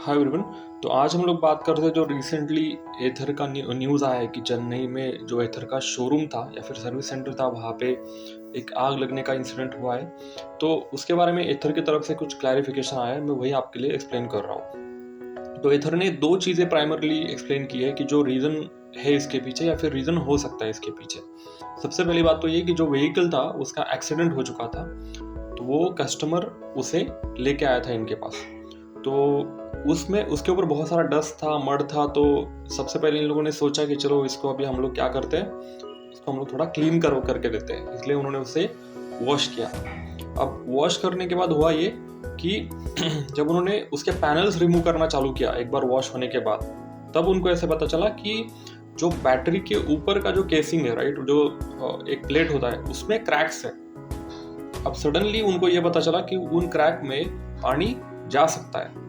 Hi everyone. तो आज हम लोग बात करते हैं जो रिसेंटली एथर का न्यूज़ आया है कि चेन्नई में जो एथर का शोरूम था या फिर सर्विस सेंटर था वहाँ पे एक आग लगने का इंसिडेंट हुआ है। तो उसके बारे में एथर की तरफ से कुछ क्लैरिफिकेशन आया है, मैं वही आपके लिए एक्सप्लेन कर रहा हूँ। तो एथर ने दो चीज़ें प्राइमरली एक्सप्लेन की है कि जो रीज़न है इसके पीछे या फिर रीज़न हो सकता है इसके पीछे। सबसे पहली बात तो ये कि जो व्हीकल था उसका एक्सीडेंट हो चुका था, तो वो कस्टमर उसे लेके आया था इनके पास। तो उसमें उसके ऊपर बहुत सारा डस्ट था, मड था। तो सबसे पहले इन लोगों ने सोचा कि चलो इसको अभी हम लोग क्या करते हैं, इसको हम लोग थोड़ा क्लीन करके देते हैं, इसलिए उन्होंने उसे वॉश किया। अब वॉश करने के बाद हुआ ये कि जब उन्होंने उसके पैनल्स रिमूव करना चालू किया एक बार वॉश होने के बाद, तब उनको ऐसे पता चला कि जो बैटरी के ऊपर का जो केसिंग है, राइट, जो एक प्लेट होता है उसमें क्रैक्स है। अब सडनली उनको ये पता चला कि उन क्रैक में पानी जा सकता है।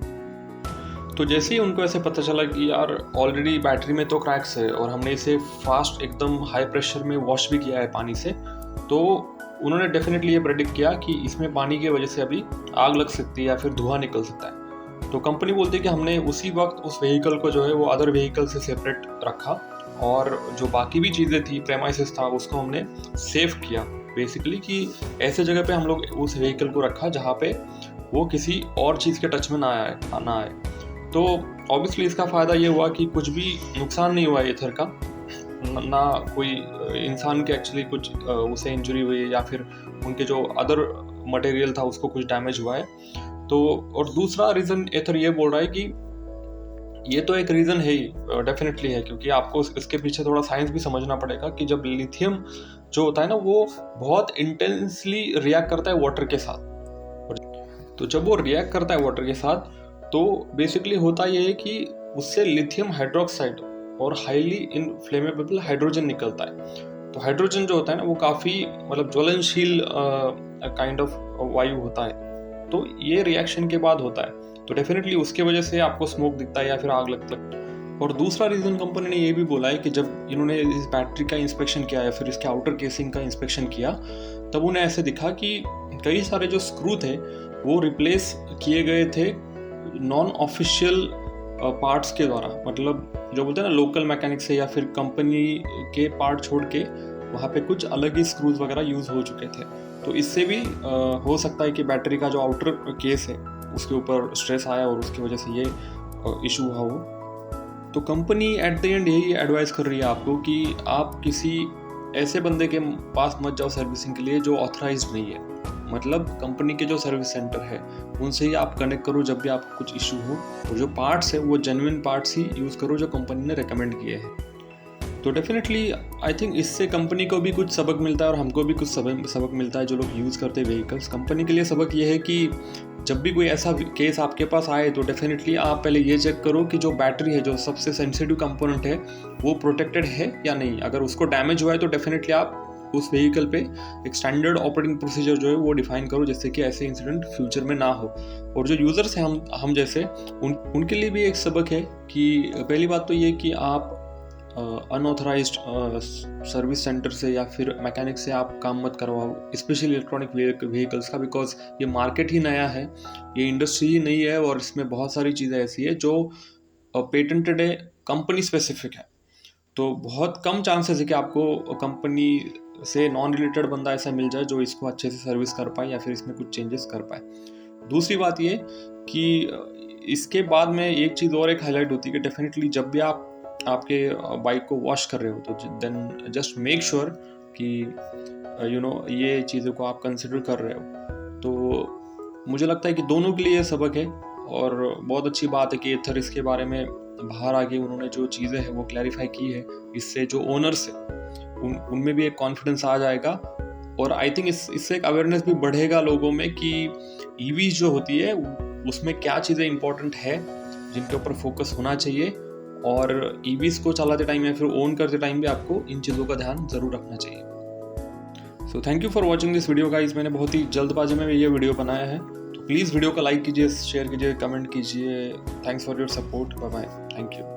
तो जैसे ही उनको ऐसे पता चला कि यार ऑलरेडी बैटरी में तो क्रैक्स है और हमने इसे फास्ट एकदम हाई प्रेशर में वॉश भी किया है पानी से, तो उन्होंने डेफिनेटली ये प्रेडिक्ट किया कि इसमें पानी की वजह से अभी आग लग सकती है या फिर धुआं निकल सकता है। तो कंपनी बोलती है कि हमने उसी वक्त उस व्हीकल को जो है वो अदर व्हीकल से सेपरेट रखा और जो बाकी भी चीज़ें थी, प्रेमाइसेस था, उसको हमने सेव किया बेसिकली, कि ऐसे जगह पे हम लोग उस व्हीकल को रखा जहाँ पे वो किसी और चीज़ के टच में ना आए। तो ऑब्वियसली इसका फ़ायदा ये हुआ कि कुछ भी नुकसान नहीं हुआ एथर का, ना कोई इंसान के एक्चुअली कुछ उसे इंजरी हुई या फिर उनके जो अदर मटेरियल था उसको कुछ डैमेज हुआ है। तो और दूसरा रीज़न एथर ये बोल रहा है कि ये तो एक रीज़न है ही, डेफिनेटली है, क्योंकि आपको इसके पीछे थोड़ा साइंस भी समझना पड़ेगा कि जब लिथियम जो होता है ना वो बहुत इंटेंसली रिएक्ट करता है वाटर के साथ। तो जब वो रिएक्ट करता है वाटर के साथ तो बेसिकली होता ये है कि उससे लिथियम हाइड्रोक्साइड और हाईली इनफ्लेमेबल हाइड्रोजन निकलता है। तो हाइड्रोजन जो होता है ना वो काफ़ी मतलब ज्वलनशील काइंड ऑफ वायु होता है। तो ये रिएक्शन के बाद होता है, तो डेफिनेटली उसके वजह से आपको स्मोक दिखता है या फिर आग लगता है। और दूसरा रीज़न कंपनी ने ये भी बोला है कि जब इन्होंने इस बैटरी का इंस्पेक्शन किया या फिर इसके आउटर केसिंग का इंस्पेक्शन किया, तब उन्हें ऐसे दिखा कि कई सारे जो स्क्रू थे वो रिप्लेस किए गए थे नॉन ऑफिशियल पार्ट्स के द्वारा, मतलब जो बोलते हैं ना लोकल मैकेनिक से या फिर कंपनी के पार्ट छोड़ के वहाँ पे कुछ अलग ही स्क्रूज वगैरह यूज़ हो चुके थे। तो इससे भी हो सकता है कि बैटरी का जो आउटर केस है उसके ऊपर स्ट्रेस आया और उसकी वजह से ये इशू हुआ हो। तो कंपनी एट द एंड यही एडवाइस कर रही है आपको कि आप किसी ऐसे बंदे के पास मत जाओ सर्विसिंग के लिए जो ऑथराइज्ड नहीं है। मतलब कंपनी के जो सर्विस सेंटर है उनसे ही आप कनेक्ट करो जब भी आपको कुछ इशू हो, और जो पार्ट्स है वो जेन्युइन पार्ट्स ही यूज़ करो जो कंपनी ने रेकमेंड किए हैं। तो डेफिनेटली आई थिंक इससे कंपनी को भी कुछ सबक मिलता है और हमको भी कुछ सबक मिलता है जो लोग यूज़ करते हैं व्हीकल्स। कंपनी के लिए सबक ये है कि जब भी कोई ऐसा केस आपके पास आए तो डेफिनेटली आप पहले ये चेक करो कि जो बैटरी है, जो सबसे सेंसिटिव कंपोनेंट है, वो प्रोटेक्टेड है या नहीं। अगर उसको डैमेज हुआ है तो डेफिनेटली आप उस व्हीकल पे एक स्टैंडर्ड ऑपरेटिंग प्रोसीजर जो है वो डिफाइन करो, जिससे कि ऐसे इंसिडेंट फ्यूचर में ना हो। और जो यूज़र्स हैं हम जैसे उनके लिए भी एक सबक है कि पहली बात तो ये कि आप अनऑथराइज्ड सर्विस सेंटर से या फिर मैकेनिक से आप काम मत करवाओ, स्पेशली इलेक्ट्रॉनिक व्हीकल्स का, बिकॉज ये मार्केट ही नया है, ये इंडस्ट्री ही नई है और इसमें बहुत सारी चीज़ें ऐसी है जो पेटेंटेड है, कंपनी स्पेसिफिक है। तो बहुत कम चांसेस है कि आपको कंपनी से नॉन रिलेटेड बंदा ऐसा मिल जाए जो इसको अच्छे से सर्विस कर पाए या फिर इसमें कुछ चेंजेस कर पाए। दूसरी बात ये कि इसके बाद में एक चीज़ और एक हाईलाइट होती है कि डेफिनेटली जब भी आप आपके बाइक को वॉश कर रहे हो तो देन जस्ट मेक श्योर कि ये चीज़ों को आप कंसिडर कर रहे हो। तो मुझे लगता है कि दोनों के लिए सबक है और बहुत अच्छी बात है कि एथर इसके बारे में बाहर आके उन्होंने जो चीज़ें हैं वो क्लैरिफाई की है। इससे जो ओनर्स है उनमें भी एक कॉन्फिडेंस आ जाएगा और आई थिंक इससे एक अवेयरनेस भी बढ़ेगा लोगों में कि ईवी जो होती है उसमें क्या चीज़ें इंपॉर्टेंट है जिनके ऊपर फोकस होना चाहिए, और ईवीज को चलाते टाइम या फिर ओन करते टाइम भी आपको इन चीज़ों का ध्यान ज़रूर रखना चाहिए। So thank you for watching this video guys. मैंने बहुत ही जल्दबाजी में ये वीडियो बनाया है, तो प्लीज़ वीडियो को लाइक कीजिए, शेयर कीजिए, कमेंट कीजिए। Thanks for your support. Bye bye. Thank you.